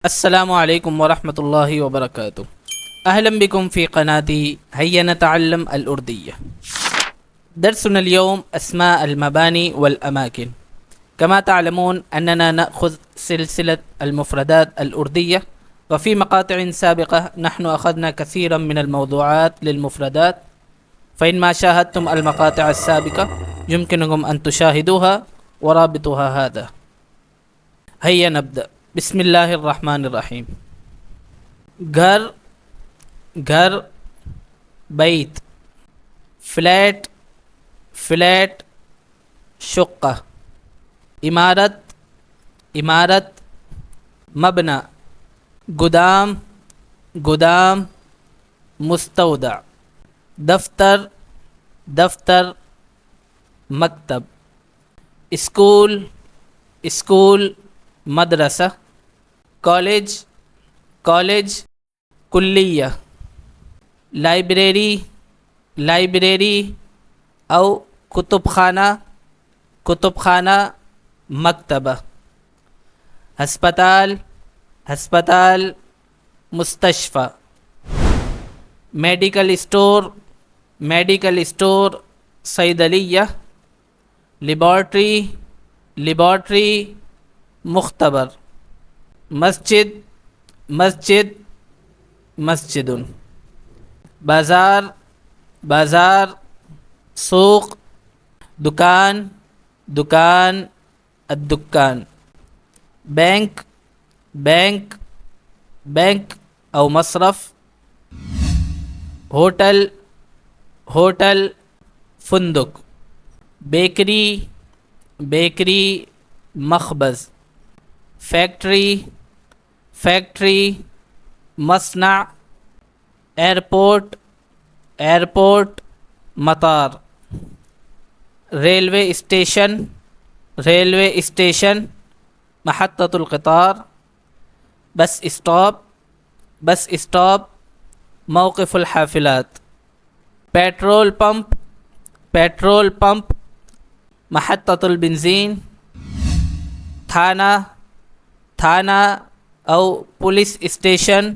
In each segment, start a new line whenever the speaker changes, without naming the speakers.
السلام عليكم ورحمة الله وبركاته. أهلا بكم في قناتي هيا نتعلم الأردية. درسنا اليوم أسماء المباني والأماكن. كما تعلمون أننا نأخذ سلسلة المفردات الأردية، وفي مقاطع سابقة نحن أخذنا كثيرا من الموضوعات للمفردات، فإن ما شاهدتم المقاطع السابقة يمكنكم أن تشاهدوها ورابطها هذا. هيا نبدأ. بسم اللہ الرحمن الرحیم. گھر، گھر، بیت، فلیٹ، فلیٹ، شقہ، عمارت، عمارت، مبنى، گودام، گودام، مستودع، دفتر، دفتر، مکتب، اسکول، اسکول، مدرسہ، کالج، کالج، کلیہ، لائبریری، لائبریری او کتب خانہ، کتب خانہ، مکتبہ، ہسپتال، ہسپتال، مستشفى، میڈیکل اسٹور، میڈیکل اسٹور، صیدلیہ، لیبارٹری، لیبارٹری، مختبر، مسجد، مسجد، مسجد، بازار، بازار، سوق، دکان، دکان، الدکان، بینک، بینک، بینک او مصرف، ہوٹل، ہوٹل، فندق، بیکری، بیکری، مخبز، فیکٹری، فیکٹری، مصنع، ایئرپورٹ، ایئرپورٹ، مطار، ریلوے اسٹیشن، ریلوے اسٹیشن، محطۃ القطار، بس اسٹاپ، بس اسٹاپ، موقف الحافلات، پیٹرول پمپ، پیٹرول پمپ، محطۃ البنزین، تھانہ، تھانہ او پولیس اسٹیشن،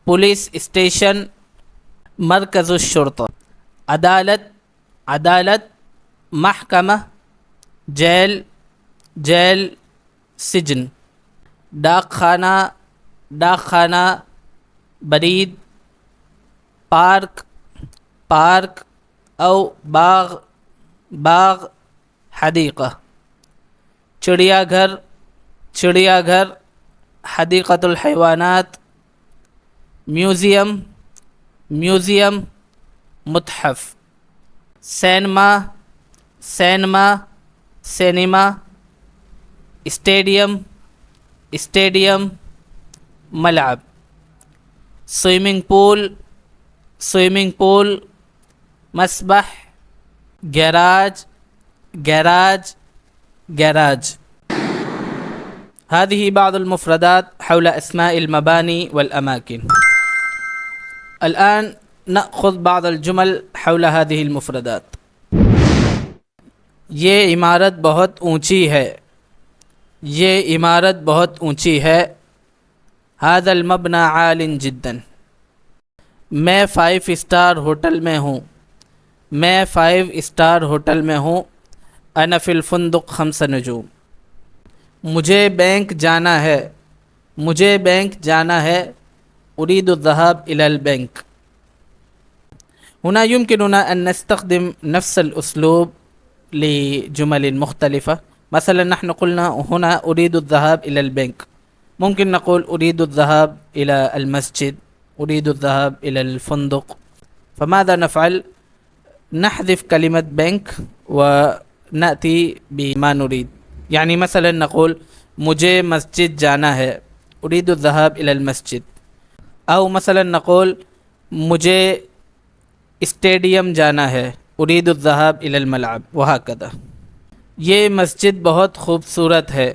پولیس اسٹیشن، مرکز الشرطہ، عدالت، عدالت، محکمہ، جیل، جیل، سجن، ڈاک خانہ، ڈاک خانہ، برید، پارک، پارک او باغ، باغ، حدیقہ، چڑیا گھر، چڑیا گھر، حدیقۃ الحیوانات، میوزیم، میوزیم، متحف، cinema, cinema, cinema, stadium, stadium, ملعب، سوئمنگ پول، سوئمنگ پول، مسبح، گیراج، گیراج، گیراج. هذه بعض المفردات حول أسماء المباني والأماكن. الآن نأخذ بعض الجمل حول هذه المفردات. یہ عمارت بہت اونچی ہے، یہ عمارت بہت اونچی ہے. هذا المبنى عال جدا. میں 5 اسٹار ہوٹل میں ہوں، میں 5 اسٹار ہوٹل میں ہوں. أنا في الفندق 5 نجوم. مجھے بینک جانا ہے، مجھے بینک جانا ہے. أريد الذهاب إلى البنك. هنا يمكننا أن نستخدم نفس الأسلوب لجمل مختلفة. مثلا نحن قلنا هنا أريد الذهاب إلى البنك، ممكن نقول أريد الذهاب إلى المسجد، أريد الذهاب إلى الفندق. فماذا نفعل؟ نحذف كلمة بنك ونأتي بما نريد. يعني مثلا نقول مجھے مسجد جانا ہے، أريد الذهاب إلى المسجد. أو مثلا نقول مجھے اسٹیڈیم جانا ہے، أريد الذهاب إلى الملعب، وهكذا. یہ مسجد بہت خوبصورت ہے،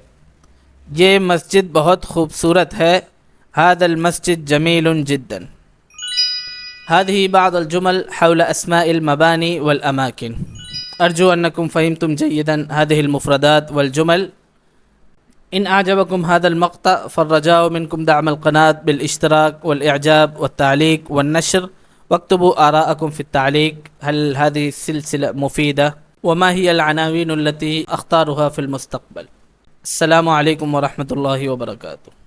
یہ مسجد بہت خوبصورت ہے. هذا المسجد جميل جدا. هذه بعض الجمل حول أسماء المباني والأماكن. أرجو أنكم فهمتم جيدا هذه المفردات والجمل. إن أعجبكم هذا المقطع فالرجاء منكم دعم القناة بالاشتراك والإعجاب والتعليق والنشر، واكتبوا آراءكم في التعليق. هل هذه السلسلة مفيدة؟ وما هي العناوين التي أختارها في المستقبل؟ السلام عليكم ورحمة الله وبركاته.